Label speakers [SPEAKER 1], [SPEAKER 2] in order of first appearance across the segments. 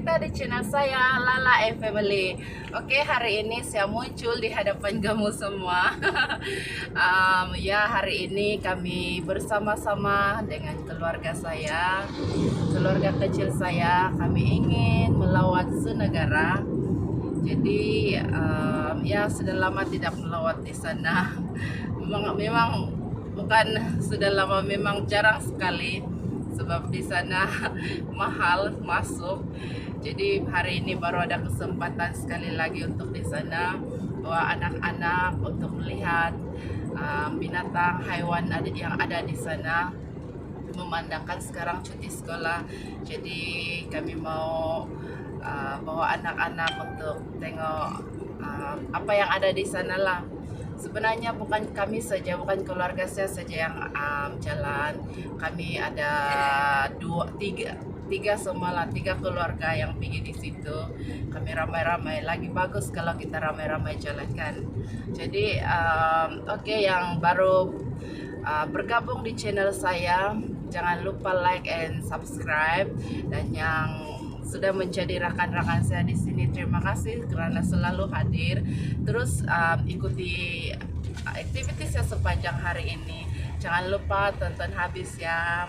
[SPEAKER 1] kita di channel saya Lala and Family. Oke, hari ini saya muncul di hadapan kamu semua. Ya, hari ini kami bersama-sama dengan keluarga saya, keluarga kecil saya. Kami ingin melawat senegara. Jadi ya sudah lama tidak melawat di sana. Memang bukan sudah lama, memang jarang sekali. Sebab di sana mahal masuk. Jadi hari ini baru ada kesempatan sekali lagi untuk di sana bawa anak-anak untuk melihat binatang hewan yang ada di sana. Memandangkan sekarang cuti sekolah, jadi kami mau bawa anak-anak untuk tengok apa yang ada di sana lah. Sebenarnya bukan kami saja, bukan keluarga saya saja yang jalan. Kami ada tiga semua lah, tiga keluarga yang pergi di situ. Kami ramai-ramai, lagi bagus kalau kita ramai-ramai jalankan. Jadi oke, yang baru bergabung di channel saya, jangan lupa like and subscribe. Dan yang sudah menjadi rekan-rekan saya di sini, terima kasih karena selalu hadir. Terus ikuti aktivitasnya sepanjang hari ini. Jangan lupa tonton habis ya.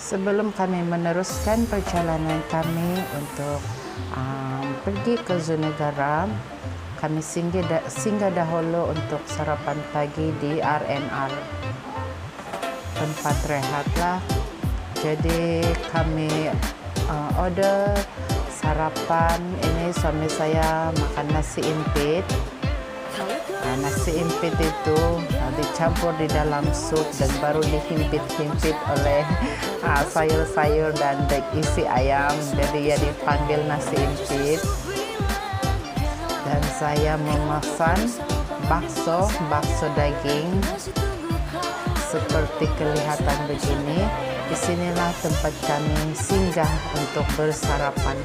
[SPEAKER 2] Sebelum kami meneruskan perjalanan kami untuk pergi ke Zoo Negara, kami singgah dahulu untuk sarapan pagi di R&R, tempat rehat lah. Jadi kami order sarapan. Ini suami saya makan nasi impit. Nasi impit itu dicampur di dalam sup dan baru dihimpit-himpit oleh sayur-sayur dan isi ayam. Jadi ya dipanggil nasi impit. Dan saya memesan bakso daging seperti kelihatan begini. Disinilah tempat kami singgah untuk bersarapan.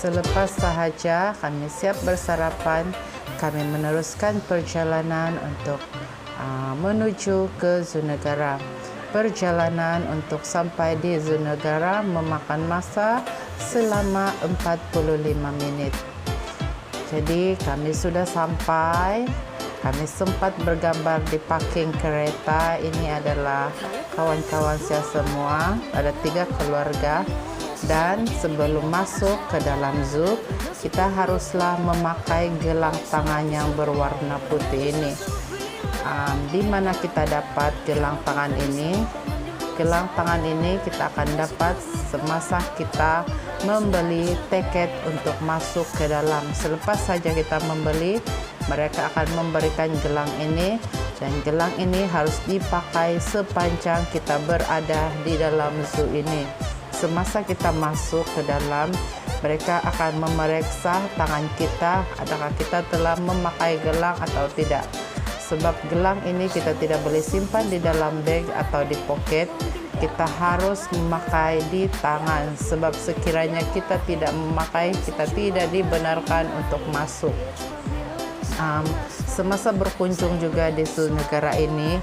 [SPEAKER 2] Selepas sahaja kami siap bersarapan, kami meneruskan perjalanan untuk menuju ke Zoo Negara. Perjalanan untuk sampai di Zoo Negara memakan masa selama 45 menit. Jadi kami sudah sampai. Kami sempat bergambar di parking kereta. Ini adalah kawan-kawan saya semua, ada 3 keluarga. Dan sebelum masuk ke dalam zoo, kita haruslah memakai gelang tangan yang berwarna putih ini. Di mana kita dapat gelang tangan ini? Gelang tangan ini kita akan dapat semasa kita membeli tiket untuk masuk ke dalam. Selepas saja kita membeli, mereka akan memberikan gelang ini, dan gelang ini harus dipakai sepanjang kita berada di dalam zoo ini. Semasa kita masuk ke dalam, mereka akan memeriksa tangan kita, adakah kita telah memakai gelang atau tidak. Sebab gelang ini kita tidak boleh simpan di dalam bag atau di poket, kita harus memakai di tangan. Sebab sekiranya kita tidak memakai, kita tidak dibenarkan untuk masuk. Semasa berkunjung juga di Zoo Negara ini,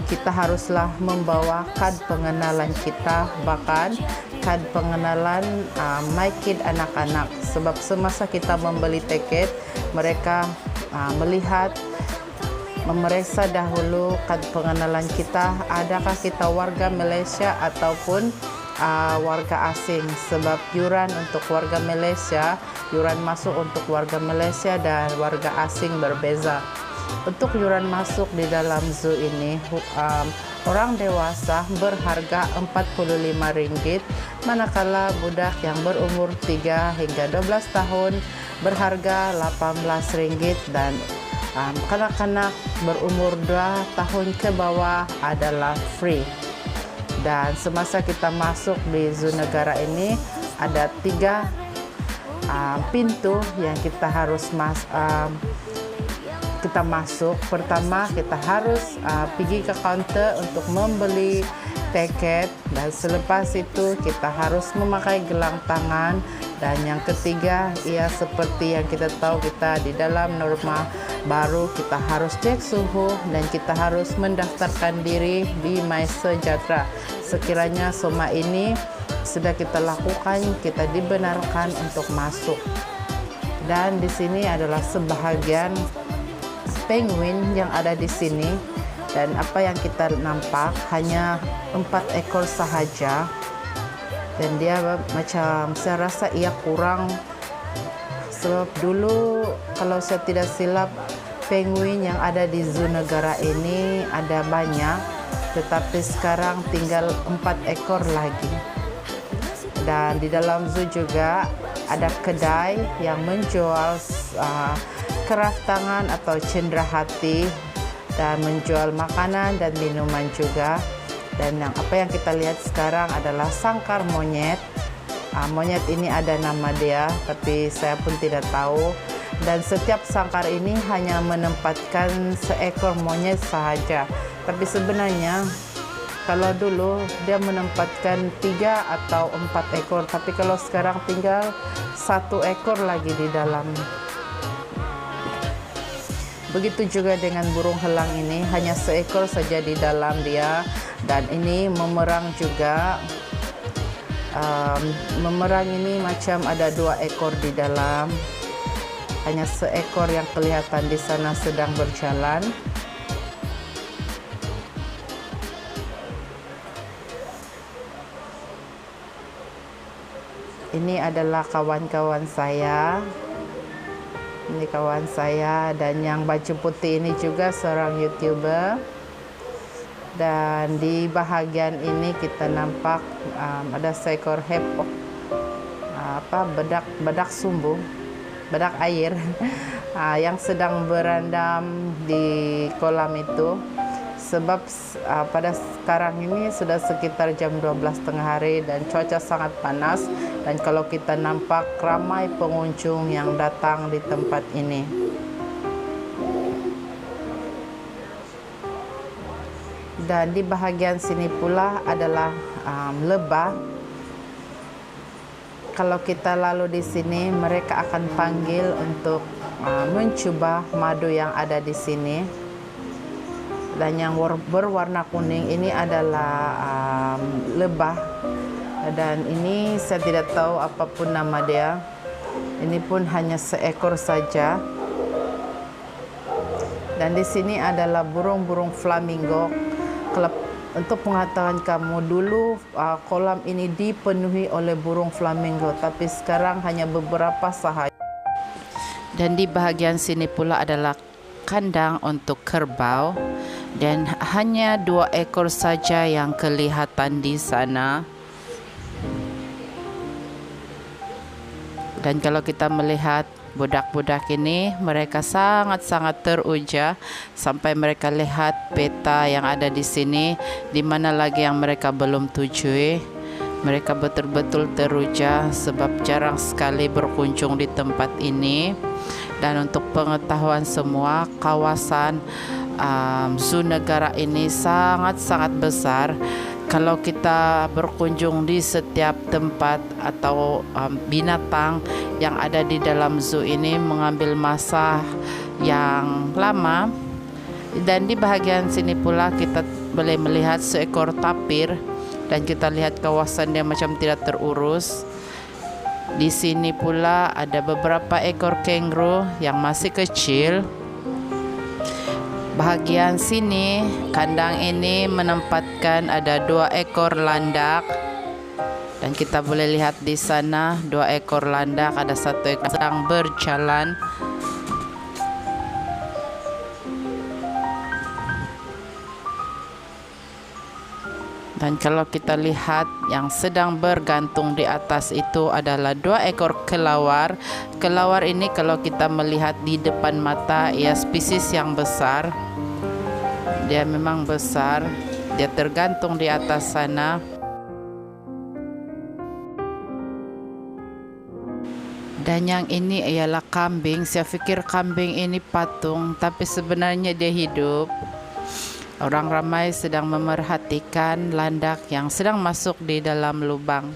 [SPEAKER 2] kita haruslah membawa kad pengenalan kita, bahkan kad pengenalan My Kid anak-anak. Sebab semasa kita membeli tiket, mereka melihat, memeriksa dahulu kad pengenalan kita, adakah kita warga Malaysia ataupun warga asing. Sebab yuran untuk warga Malaysia, yuran masuk untuk warga Malaysia dan warga asing berbeza. Untuk yuran masuk di dalam zoo ini, orang dewasa berharga RM45, manakala budak yang berumur 3 hingga 12 tahun berharga RM18, dan kanak-kanak berumur 2 tahun ke bawah adalah free. Dan semasa kita masuk di Zoo Negara ini, ada 3 pintu yang kita harus masuk. Pertama, kita harus pergi ke counter untuk membeli teket, dan selepas itu kita harus memakai gelang tangan. Dan yang ketiga, ia seperti yang kita tahu, kita di dalam norma baru kita harus cek suhu dan kita harus mendaftarkan diri di MySejahtera. Sekiranya semua ini sudah kita lakukan, kita dibenarkan untuk masuk. Dan di sini adalah sebahagian penguin yang ada di sini, dan apa yang kita nampak hanya 4 ekor sahaja. Dan dia macam, saya rasa ia kurang, sebab dulu kalau saya tidak silap penguin yang ada di zoo negara ini ada banyak, tetapi sekarang tinggal 4 ekor lagi. Dan di dalam zoo juga ada kedai yang menjual keras tangan atau cenderahati, dan menjual makanan dan minuman juga. Dan apa yang kita lihat sekarang adalah sangkar monyet. Monyet ini ada nama dia, tapi saya pun tidak tahu. Dan setiap sangkar ini hanya menempatkan seekor monyet sahaja. Tapi sebenarnya kalau dulu dia menempatkan 3 atau 4 ekor, tapi kalau sekarang tinggal 1 ekor lagi di dalam. Begitu juga dengan burung helang ini, hanya seekor saja di dalam dia. Dan ini memerang juga. Memerang ini macam ada 2 ekor di dalam. Hanya seekor yang kelihatan di sana sedang berjalan. Ini adalah kawan-kawan saya. Ini kawan saya, dan yang baju putih ini juga seorang YouTuber. Dan di bahagian ini kita nampak ada seekor hepok, bedak sumbu, bedak air yang sedang berendam di kolam itu. Sebab pada sekarang ini sudah sekitar jam 12 tengah hari dan cuaca sangat panas, dan kalau kita nampak ramai pengunjung yang datang di tempat ini. Dan di bahagian sini pula adalah lebah. Kalau kita lalu di sini, mereka akan panggil untuk mencoba madu yang ada di sini. Dan yang berwarna kuning ini adalah lebah. Dan ini saya tidak tahu apapun nama dia. Ini pun hanya seekor saja. Dan di sini adalah burung-burung flamingo. Untuk pengetahuan kamu, dulu kolam ini dipenuhi oleh burung flamingo, tapi sekarang hanya beberapa sahaja. Dan di bahagian sini pula adalah kandang untuk kerbau, dan hanya 2 ekor saja yang kelihatan di sana. Dan kalau kita melihat budak-budak ini, mereka sangat-sangat teruja sampai mereka lihat peta yang ada di sini, di mana lagi yang mereka belum tujui. Mereka betul-betul teruja sebab jarang sekali berkunjung di tempat ini. Dan untuk pengetahuan semua, kawasan zoo negara ini sangat-sangat besar. Kalau kita berkunjung di setiap tempat atau binatang yang ada di dalam zoo ini mengambil masa yang lama. Dan di bahagian sini pula kita boleh melihat seekor tapir, dan kita lihat kawasan dia macam tidak terurus. Di sini pula ada beberapa ekor kangaroo yang masih kecil. Bahagian sini, kandang ini menempatkan ada 2 ekor landak. Dan kita boleh lihat di sana 2 ekor landak, ada 1 ekor sedang berjalan. Dan kalau kita lihat yang sedang bergantung di atas itu adalah 2 ekor kelawar. Kelawar ini kalau kita melihat di depan mata, ia spesies yang besar. Dia memang besar. Dia tergantung di atas sana. Dan yang ini ialah kambing. Saya fikir kambing ini patung, tapi sebenarnya dia hidup. Orang ramai sedang memerhatikan landak yang sedang masuk di dalam lubang.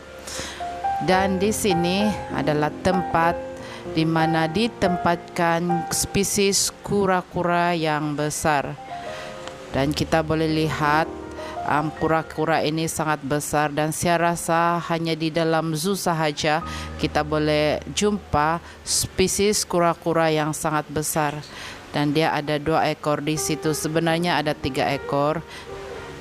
[SPEAKER 2] Dan di sini adalah tempat di mana ditempatkan spesies kura-kura yang besar. Dan kita boleh lihat kura-kura ini sangat besar, dan saya rasa hanya di dalam zoo sahaja kita boleh jumpa spesies kura-kura yang sangat besar. Dan dia ada 2 ekor di situ. Sebenarnya ada 3 ekor.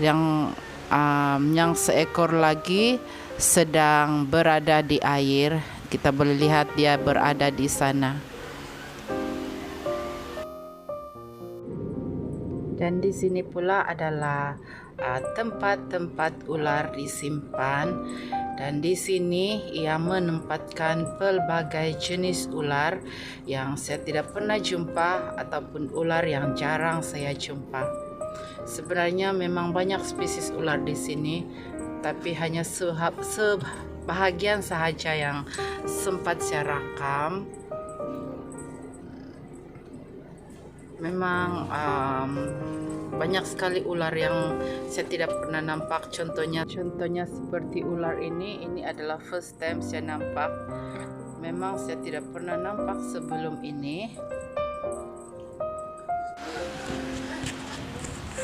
[SPEAKER 2] Yang seekor lagi sedang berada di air. Kita boleh lihat dia berada di sana. Dan di sini pula adalah tempat-tempat ular disimpan. Dan di sini ia menempatkan pelbagai jenis ular yang saya tidak pernah jumpa ataupun ular yang jarang saya jumpa. Sebenarnya memang banyak spesies ular di sini, tapi hanya sebahagian sahaja yang sempat saya rakam. Memang banyak sekali ular yang saya tidak pernah nampak. Contohnya seperti ular ini adalah first time saya nampak. Memang saya tidak pernah nampak sebelum ini.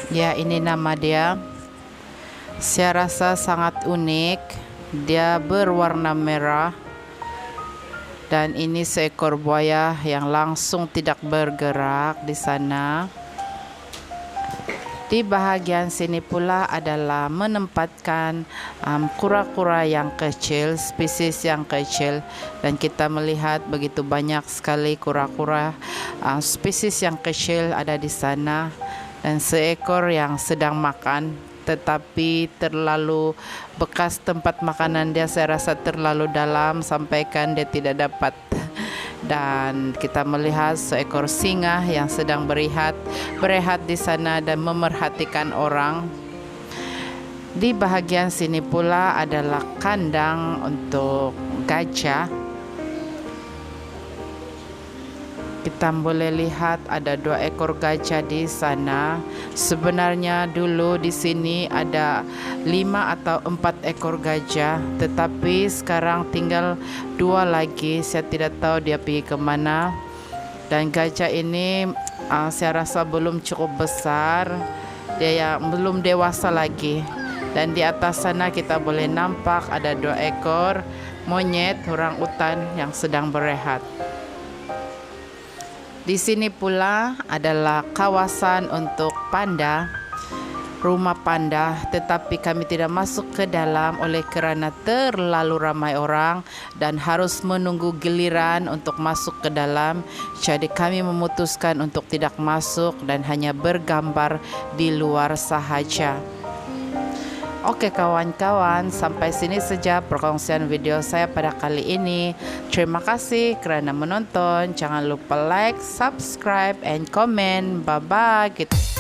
[SPEAKER 2] Ya, ini nama dia. Saya rasa sangat unik. Dia berwarna merah. Dan ini seekor buaya yang langsung tidak bergerak di sana. Di bahagian sini pula adalah menempatkan kura-kura yang kecil, spesies yang kecil. Dan kita melihat begitu banyak sekali kura-kura spesies yang kecil ada di sana. Dan seekor yang sedang makan, tetapi terlalu bekas tempat makanan dia, saya rasa terlalu dalam sampaikan dia tidak dapat. Dan kita melihat seekor singa yang sedang berehat di sana dan memerhatikan orang. Di bahagian sini pula adalah kandang untuk gajah. Kita boleh lihat ada 2 ekor gajah di sana. Sebenarnya dulu di sini ada 5 atau 4 ekor gajah, tetapi sekarang tinggal 2 lagi. Saya tidak tahu dia pergi ke mana. Dan gajah ini saya rasa belum cukup besar. Dia belum dewasa lagi. Dan di atas sana kita boleh nampak ada 2 ekor monyet orangutan yang sedang berehat. Di sini pula adalah kawasan untuk panda, rumah panda, tetapi kami tidak masuk ke dalam oleh kerana terlalu ramai orang dan harus menunggu giliran untuk masuk ke dalam. Jadi kami memutuskan untuk tidak masuk dan hanya bergambar di luar sahaja. Oke kawan-kawan, sampai sini saja perkongsian video saya pada kali ini. Terima kasih kerana menonton. Jangan lupa like, subscribe, and comment. Bye-bye.